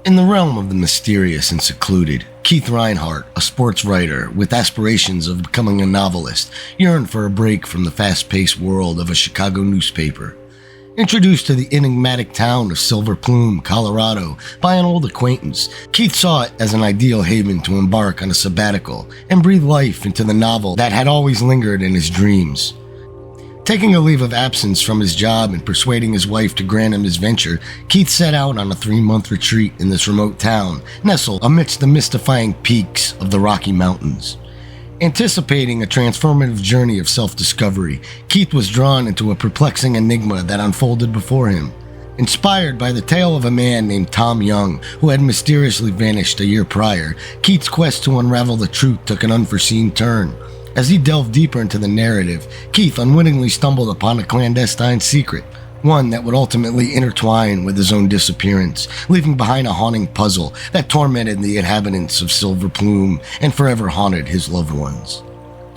In the realm of the mysterious and secluded, Keith Reinhardt, a sports writer with aspirations of becoming a novelist, yearned for a break from the fast-paced world of a Chicago newspaper. Introduced to the enigmatic town of Silver Plume, Colorado, by an old acquaintance, Keith saw it as an ideal haven to embark on a sabbatical and breathe life into the novel that had always lingered in his dreams. Taking a leave of absence from his job and persuading his wife to grant him his venture, Keith set out on a 3-month retreat in this remote town, nestled amidst the mystifying peaks of the Rocky Mountains. Anticipating a transformative journey of self-discovery, Keith was drawn into a perplexing enigma that unfolded before him. Inspired by the tale of a man named Tom Young, who had mysteriously vanished a year prior, Keith's quest to unravel the truth took an unforeseen turn. As he delved deeper into the narrative, Keith unwittingly stumbled upon a clandestine secret, one that would ultimately intertwine with his own disappearance, leaving behind a haunting puzzle that tormented the inhabitants of Silver Plume and forever haunted his loved ones.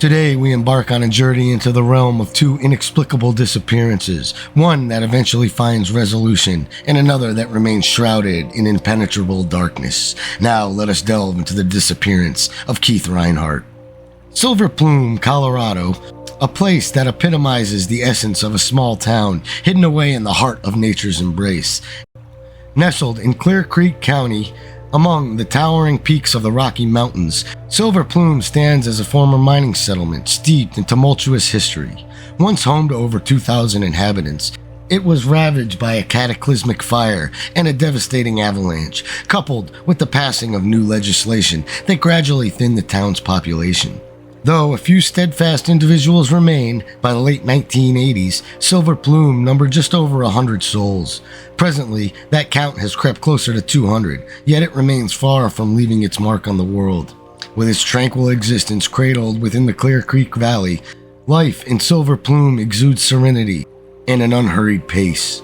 Today, we embark on a journey into the realm of two inexplicable disappearances, one that eventually finds resolution and another that remains shrouded in impenetrable darkness. Now, let us delve into the disappearance of Keith Reinhardt. Silver Plume, Colorado, a place that epitomizes the essence of a small town hidden away in the heart of nature's embrace. Nestled in Clear Creek County, among the towering peaks of the Rocky Mountains, Silver Plume stands as a former mining settlement steeped in tumultuous history. Once home to over 2,000 inhabitants, it was ravaged by a cataclysmic fire and a devastating avalanche, coupled with the passing of new legislation that gradually thinned the town's population. Though a few steadfast individuals remain, by the late 1980s, Silver Plume numbered just over 100 souls. Presently, that count has crept closer to 200, yet it remains far from leaving its mark on the world. With its tranquil existence cradled within the Clear Creek Valley, life in Silver Plume exudes serenity and an unhurried pace.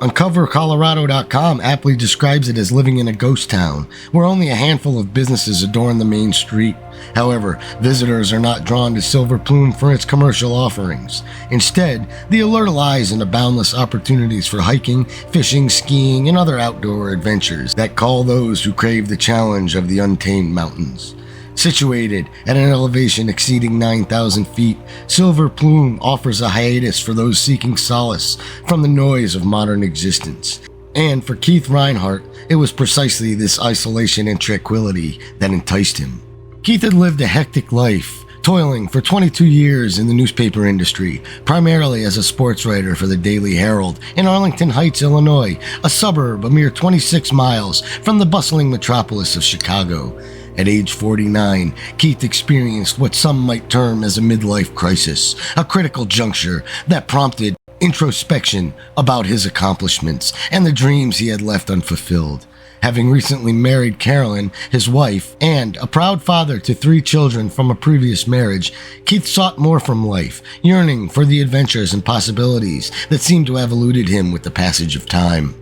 UncoverColorado.com aptly describes it as living in a ghost town, where only a handful of businesses adorn the main street. However, visitors are not drawn to Silver Plume for its commercial offerings. Instead, the allure lies in the boundless opportunities for hiking, fishing, skiing, and other outdoor adventures that call those who crave the challenge of the untamed mountains. Situated at an elevation exceeding 9,000 feet, Silver Plume offers a hiatus for those seeking solace from the noise of modern existence. And for Keith Reinhardt, it was precisely this isolation and tranquility that enticed him. Keith had lived a hectic life, toiling for 22 years in the newspaper industry, primarily as a sports writer for the Daily Herald in Arlington Heights, Illinois, a suburb a mere 26 miles from the bustling metropolis of Chicago. At age 49, Keith experienced what some might term as a midlife crisis, a critical juncture that prompted introspection about his accomplishments and the dreams he had left unfulfilled. Having recently married Carolyn, his wife, and a proud father to 3 children from a previous marriage, Keith sought more from life, yearning for the adventures and possibilities that seemed to have eluded him with the passage of time.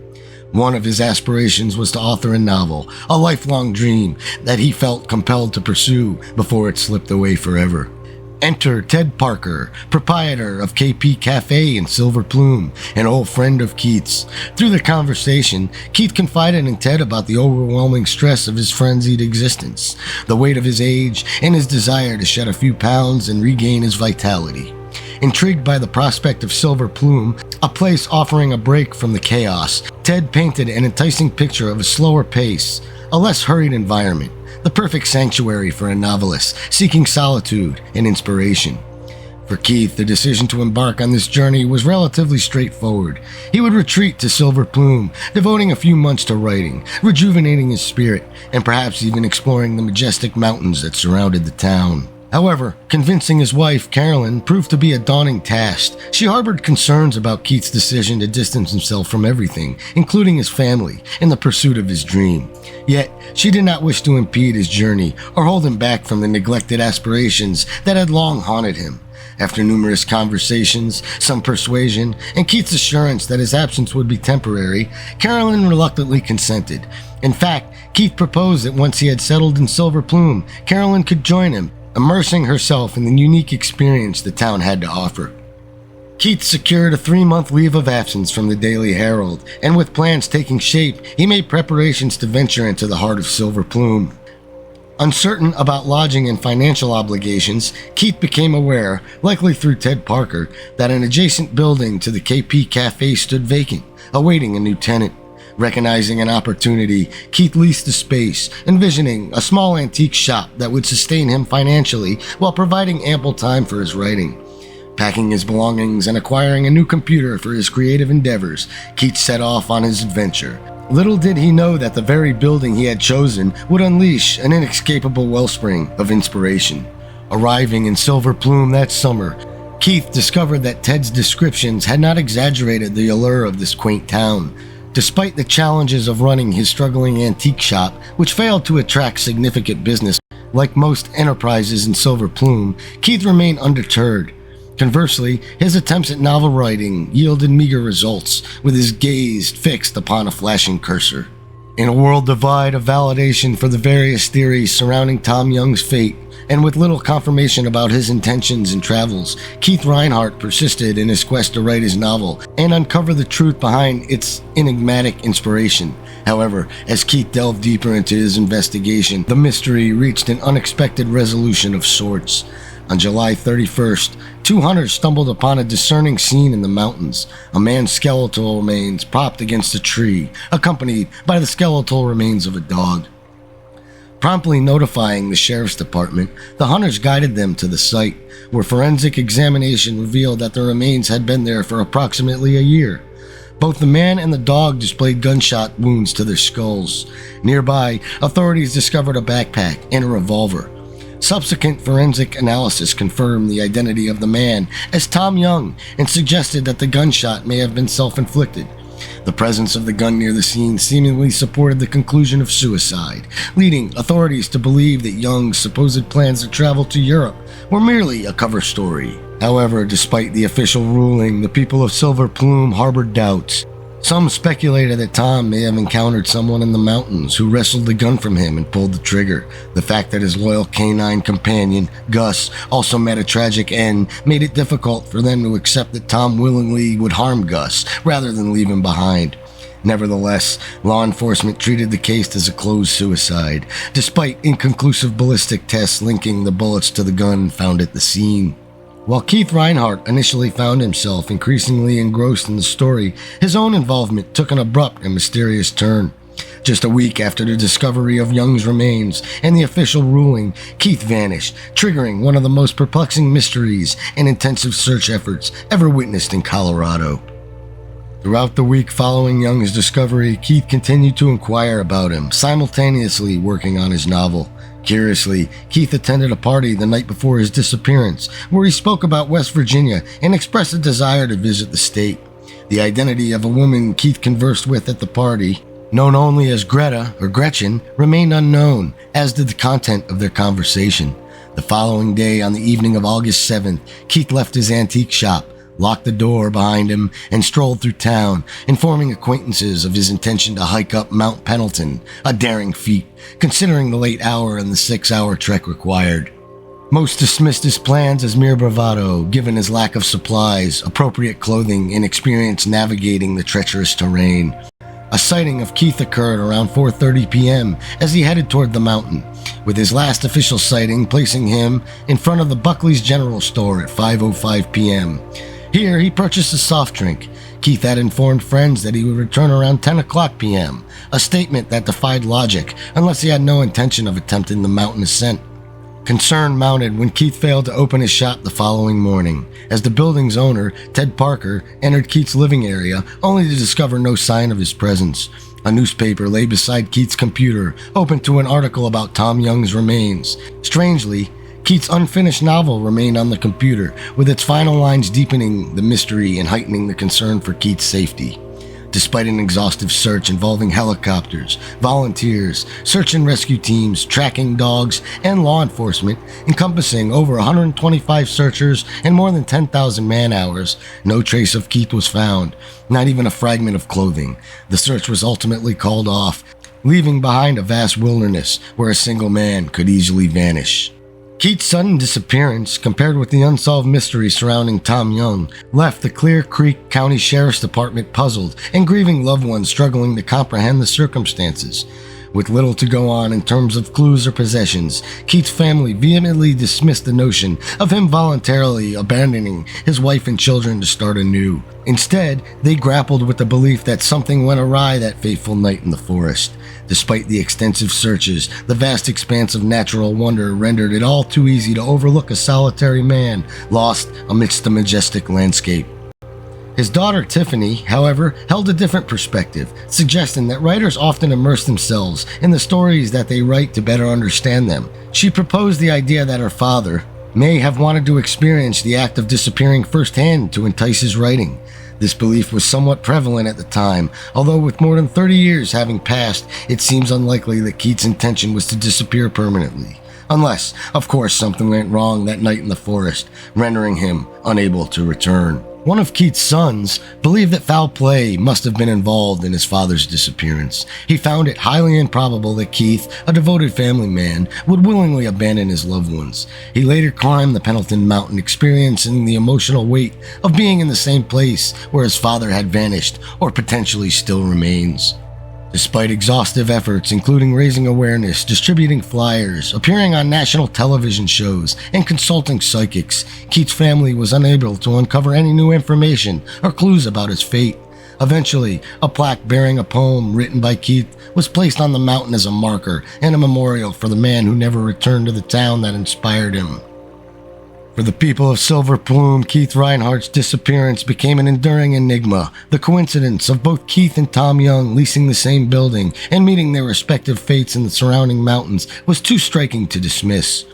One of his aspirations was to author a novel, a lifelong dream that he felt compelled to pursue before it slipped away forever. Enter Ted Parker, proprietor of KP Cafe in Silver Plume, an old friend of Keith's. Through the conversation, Keith confided in Ted about the overwhelming stress of his frenzied existence, the weight of his age, and his desire to shed a few pounds and regain his vitality. Intrigued by the prospect of Silver Plume, a place offering a break from the chaos, Ted painted an enticing picture of a slower pace, a less hurried environment, the perfect sanctuary for a novelist seeking solitude and inspiration. For Keith, the decision to embark on this journey was relatively straightforward. He would retreat to Silver Plume, devoting a few months to writing, rejuvenating his spirit, and perhaps even exploring the majestic mountains that surrounded the town. However, convincing his wife, Carolyn, proved to be a daunting task. She harbored concerns about Keith's decision to distance himself from everything, including his family, in the pursuit of his dream. Yet, she did not wish to impede his journey or hold him back from the neglected aspirations that had long haunted him. After numerous conversations, some persuasion, and Keith's assurance that his absence would be temporary, Carolyn reluctantly consented. In fact, Keith proposed that once he had settled in Silver Plume, Carolyn could join him, immersing herself in the unique experience the town had to offer. Keith secured a 3-month leave of absence from the Daily Herald, and with plans taking shape, he made preparations to venture into the heart of Silver Plume. Uncertain about lodging and financial obligations, Keith became aware, likely through Ted Parker, that an adjacent building to the KP Cafe stood vacant, awaiting a new tenant. Recognizing an opportunity, Keith leased the space, envisioning a small antique shop that would sustain him financially while providing ample time for his writing. Packing his belongings and acquiring a new computer for his creative endeavors, Keith set off on his adventure. Little did he know that the very building he had chosen would unleash an inescapable wellspring of inspiration. Arriving in Silver Plume that summer, Keith discovered that Ted's descriptions had not exaggerated the allure of this quaint town. Despite the challenges of running his struggling antique shop, which failed to attract significant business, like most enterprises in Silver Plume, Keith remained undeterred. Conversely, his attempts at novel writing yielded meager results, with his gaze fixed upon a flashing cursor. In a world devoid of validation for the various theories surrounding Tom Young's fate, and with little confirmation about his intentions and travels, Keith Reinhardt persisted in his quest to write his novel and uncover the truth behind its enigmatic inspiration. However, as Keith delved deeper into his investigation, the mystery reached an unexpected resolution of sorts. On July 31st, 2 hunters stumbled upon a discerning scene in the mountains. A man's skeletal remains propped against a tree, accompanied by the skeletal remains of a dog. Promptly notifying the sheriff's department, the hunters guided them to the site, where forensic examination revealed that the remains had been there for approximately a year. Both the man and the dog displayed gunshot wounds to their skulls. Nearby, authorities discovered a backpack and a revolver. Subsequent forensic analysis confirmed the identity of the man as Tom Young and suggested that the gunshot may have been self-inflicted. The presence of the gun near the scene seemingly supported the conclusion of suicide, leading authorities to believe that Young's supposed plans to travel to Europe were merely a cover story. However, despite the official ruling, the people of Silver Plume harbored doubts. Some speculated that Tom may have encountered someone in the mountains who wrestled the gun from him and pulled the trigger. The fact that his loyal canine companion, Gus, also met a tragic end made it difficult for them to accept that Tom willingly would harm Gus rather than leave him behind. Nevertheless, law enforcement treated the case as a closed suicide, despite inconclusive ballistic tests linking the bullets to the gun found at the scene. While Keith Reinhardt initially found himself increasingly engrossed in the story, his own involvement took an abrupt and mysterious turn. Just a week after the discovery of Young's remains and the official ruling, Keith vanished, triggering one of the most perplexing mysteries and intensive search efforts ever witnessed in Colorado. Throughout the week following Young's discovery, Keith continued to inquire about him, simultaneously working on his novel. Curiously, Keith attended a party the night before his disappearance, where he spoke about West Virginia and expressed a desire to visit the state. The identity of a woman Keith conversed with at the party, known only as Greta or Gretchen, remained unknown, as did the content of their conversation. The following day, on the evening of August 7th, Keith left his antique shop, locked the door behind him, and strolled through town, informing acquaintances of his intention to hike up Mount Pendleton, a daring feat, considering the late hour and the 6-hour trek required. Most dismissed his plans as mere bravado, given his lack of supplies, appropriate clothing, and experience navigating the treacherous terrain. A sighting of Keith occurred around 4:30 p.m. as he headed toward the mountain, with his last official sighting placing him in front of the Buckley's General Store at 5:05 p.m. Here, he purchased a soft drink. Keith had informed friends that he would return around 10 o'clock p.m., a statement that defied logic unless he had no intention of attempting the mountain ascent. Concern mounted when Keith failed to open his shop the following morning, as the building's owner, Ted Parker, entered Keith's living area only to discover no sign of his presence. A newspaper lay beside Keith's computer, open to an article about Tom Young's remains. Strangely, Keith's unfinished novel remained on the computer, with its final lines deepening the mystery and heightening the concern for Keith's safety. Despite an exhaustive search involving helicopters, volunteers, search and rescue teams, tracking dogs, and law enforcement, encompassing over 125 searchers and more than 10,000 man-hours, no trace of Keith was found, not even a fragment of clothing. The search was ultimately called off, leaving behind a vast wilderness where a single man could easily vanish. Keith's sudden disappearance, compared with the unsolved mystery surrounding Tom Young, left the Clear Creek County Sheriff's Department puzzled and grieving loved ones struggling to comprehend the circumstances. With little to go on in terms of clues or possessions, Keith's family vehemently dismissed the notion of him voluntarily abandoning his wife and children to start anew. Instead, they grappled with the belief that something went awry that fateful night in the forest. Despite the extensive searches, the vast expanse of natural wonder rendered it all too easy to overlook a solitary man lost amidst the majestic landscape. His daughter Tiffany, however, held a different perspective, suggesting that writers often immerse themselves in the stories that they write to better understand them. She proposed the idea that her father may have wanted to experience the act of disappearing firsthand to entice his writing. This belief was somewhat prevalent at the time, although with more than 30 years having passed, it seems unlikely that Keith's intention was to disappear permanently. Unless, of course, something went wrong that night in the forest, rendering him unable to return. One of Keith's sons believed that foul play must have been involved in his father's disappearance. He found it highly improbable that Keith, a devoted family man, would willingly abandon his loved ones. He later climbed the Pendleton Mountain, experiencing the emotional weight of being in the same place where his father had vanished or potentially still remains. Despite exhaustive efforts, including raising awareness, distributing flyers, appearing on national television shows, and consulting psychics, Keith's family was unable to uncover any new information or clues about his fate. Eventually, a plaque bearing a poem written by Keith was placed on the mountain as a marker and a memorial for the man who never returned to the town that inspired him. For the people of Silver Plume, Keith Reinhardt's disappearance became an enduring enigma. The coincidence of both Keith and Tom Young leasing the same building and meeting their respective fates in the surrounding mountains was too striking to dismiss.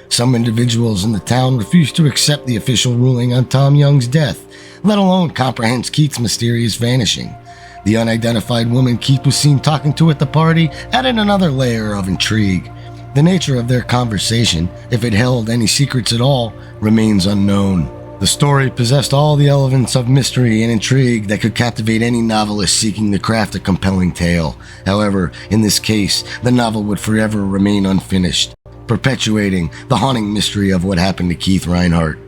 Some individuals in the town refused to accept the official ruling on Tom Young's death, let alone comprehend Keith's mysterious vanishing. The unidentified woman Keith was seen talking to at the party added another layer of intrigue. The nature of their conversation, if it held any secrets at all, remains unknown. The story possessed all the elements of mystery and intrigue that could captivate any novelist seeking to craft a compelling tale. However, in this case, the novel would forever remain unfinished, perpetuating the haunting mystery of what happened to Keith Reinhardt.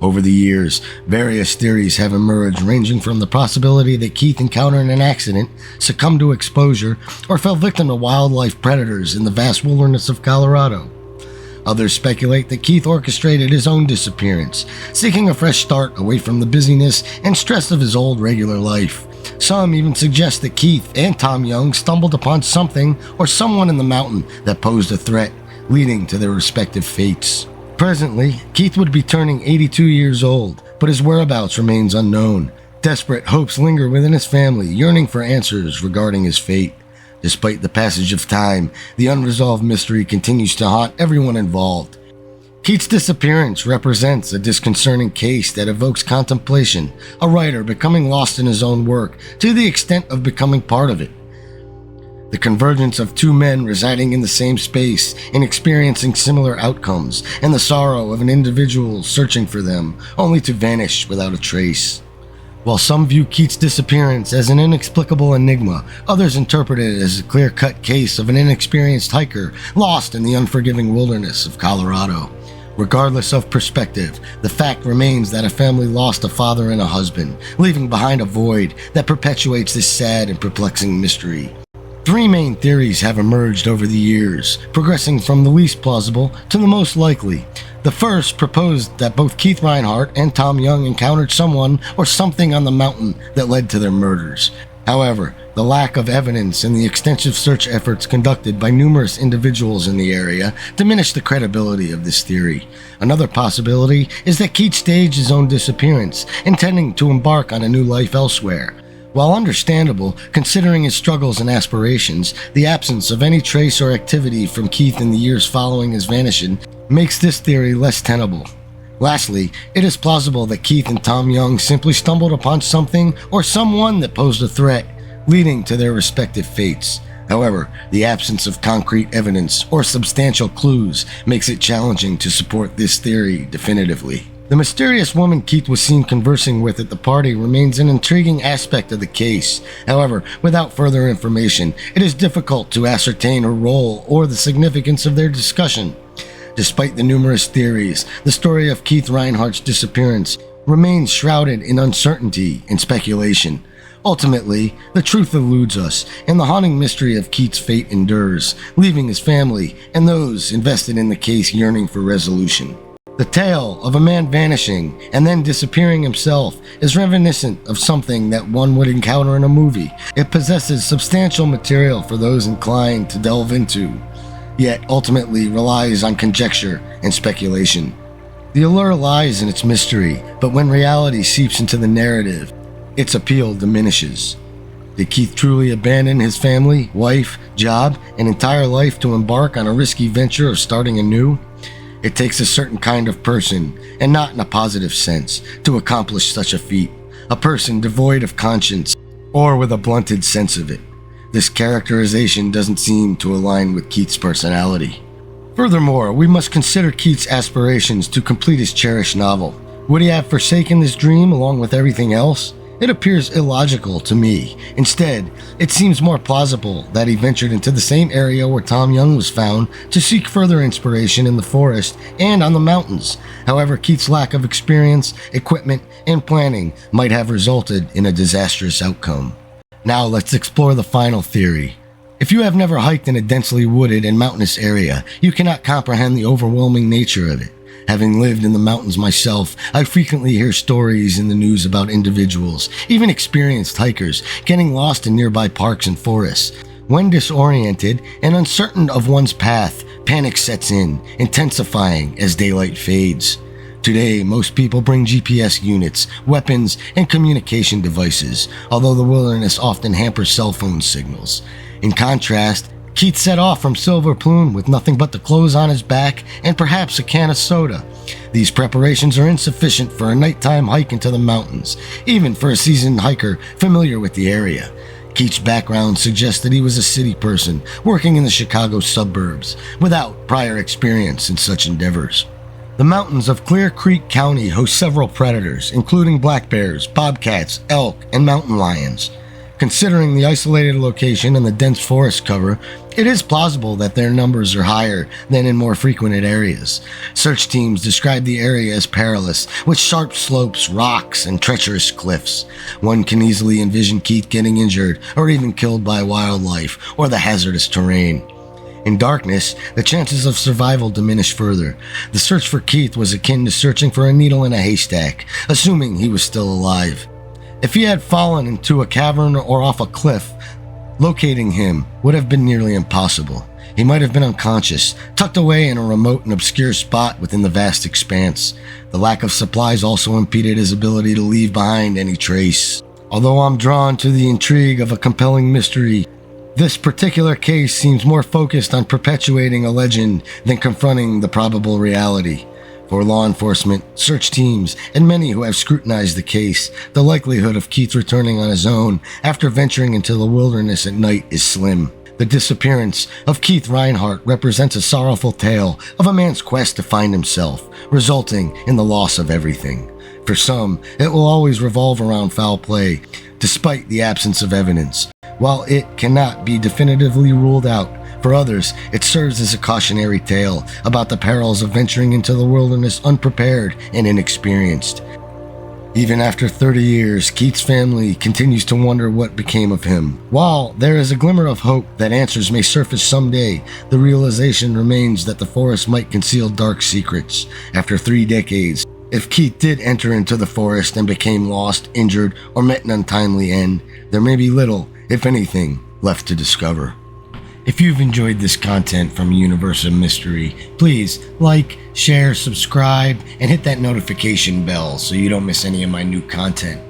Over the years, various theories have emerged, ranging from the possibility that Keith encountered an accident, succumbed to exposure, or fell victim to wildlife predators in the vast wilderness of Colorado. Others speculate that Keith orchestrated his own disappearance, seeking a fresh start away from the busyness and stress of his old regular life. Some even suggest that Keith and Tom Young stumbled upon something or someone in the mountain that posed a threat, leading to their respective fates. Presently, Keith would be turning 82 years old, but his whereabouts remains unknown. Desperate hopes linger within his family, yearning for answers regarding his fate. Despite the passage of time, the unresolved mystery continues to haunt everyone involved. Keith's disappearance represents a disconcerting case that evokes contemplation, a writer becoming lost in his own work to the extent of becoming part of it. The convergence of two men residing in the same space and experiencing similar outcomes, and the sorrow of an individual searching for them, only to vanish without a trace. While some view Keith's disappearance as an inexplicable enigma, others interpret it as a clear-cut case of an inexperienced hiker lost in the unforgiving wilderness of Colorado. Regardless of perspective, the fact remains that a family lost a father and a husband, leaving behind a void that perpetuates this sad and perplexing mystery. Three main theories have emerged over the years, progressing from the least plausible to the most likely. The first proposed that both Keith Reinhardt and Tom Young encountered someone or something on the mountain that led to their murders. However, the lack of evidence and the extensive search efforts conducted by numerous individuals in the area diminish the credibility of this theory. Another possibility is that Keith staged his own disappearance, intending to embark on a new life elsewhere. While understandable, considering his struggles and aspirations, the absence of any trace or activity from Keith in the years following his vanishing makes this theory less tenable. Lastly, it is plausible that Keith and Tom Young simply stumbled upon something or someone that posed a threat, leading to their respective fates. However, the absence of concrete evidence or substantial clues makes it challenging to support this theory definitively. The mysterious woman Keith was seen conversing with at the party remains an intriguing aspect of the case. However, without further information, it is difficult to ascertain her role or the significance of their discussion. Despite the numerous theories, the story of Keith Reinhardt's disappearance remains shrouded in uncertainty and speculation. Ultimately, the truth eludes us, and the haunting mystery of Keith's fate endures, leaving his family and those invested in the case yearning for resolution. The tale of a man vanishing and then disappearing himself is reminiscent of something that one would encounter in a movie. It possesses substantial material for those inclined to delve into, yet ultimately relies on conjecture and speculation. The allure lies in its mystery, but when reality seeps into the narrative, its appeal diminishes. Did Keith truly abandon his family, wife, job, and entire life to embark on a risky venture of starting anew? It takes a certain kind of person, and not in a positive sense, to accomplish such a feat. A person devoid of conscience, or with a blunted sense of it. This characterization doesn't seem to align with Keith's personality. Furthermore, we must consider Keith's aspirations to complete his cherished novel. Would he have forsaken this dream along with everything else? It appears illogical to me. Instead, it seems more plausible that he ventured into the same area where Tom Young was found to seek further inspiration in the forest and on the mountains. However, Keith's lack of experience, equipment, and planning might have resulted in a disastrous outcome. Now let's explore the final theory. If you have never hiked in a densely wooded and mountainous area, you cannot comprehend the overwhelming nature of it. Having lived in the mountains myself, I frequently hear stories in the news about individuals, even experienced hikers, getting lost in nearby parks and forests. When disoriented and uncertain of one's path, panic sets in, intensifying as daylight fades. Today, most people bring GPS units, weapons, and communication devices, although the wilderness often hampers cell phone signals. In contrast, Keith set off from Silver Plume with nothing but the clothes on his back and perhaps a can of soda. These preparations are insufficient for a nighttime hike into the mountains, even for a seasoned hiker familiar with the area. Keith's background suggests that he was a city person working in the Chicago suburbs, without prior experience in such endeavors. The mountains of Clear Creek County host several predators, including black bears, bobcats, elk, and mountain lions. Considering the isolated location and the dense forest cover, it is plausible that their numbers are higher than in more frequented areas. Search teams describe the area as perilous, with sharp slopes, rocks, and treacherous cliffs. One can easily envision Keith getting injured or even killed by wildlife or the hazardous terrain. In darkness, the chances of survival diminish further. The search for Keith was akin to searching for a needle in a haystack, assuming he was still alive. If he had fallen into a cavern or off a cliff, locating him would have been nearly impossible. He might have been unconscious, tucked away in a remote and obscure spot within the vast expanse. The lack of supplies also impeded his ability to leave behind any trace. Although I'm drawn to the intrigue of a compelling mystery, this particular case seems more focused on perpetuating a legend than confronting the probable reality. For law enforcement, search teams, and many who have scrutinized the case, the likelihood of Keith returning on his own after venturing into the wilderness at night is slim. The disappearance of Keith Reinhardt represents a sorrowful tale of a man's quest to find himself, resulting in the loss of everything. For some, it will always revolve around foul play, despite the absence of evidence. While it cannot be definitively ruled out, for others, it serves as a cautionary tale about the perils of venturing into the wilderness unprepared and inexperienced. Even after 30 years, Keith's family continues to wonder what became of him. While there is a glimmer of hope that answers may surface someday, the realization remains that the forest might conceal dark secrets. After 3 decades, if Keith did enter into the forest and became lost, injured, or met an untimely end, there may be little, if anything, left to discover. If you've enjoyed this content from Universe of Mystery, please like, share, subscribe, and hit that notification bell so you don't miss any of my new content.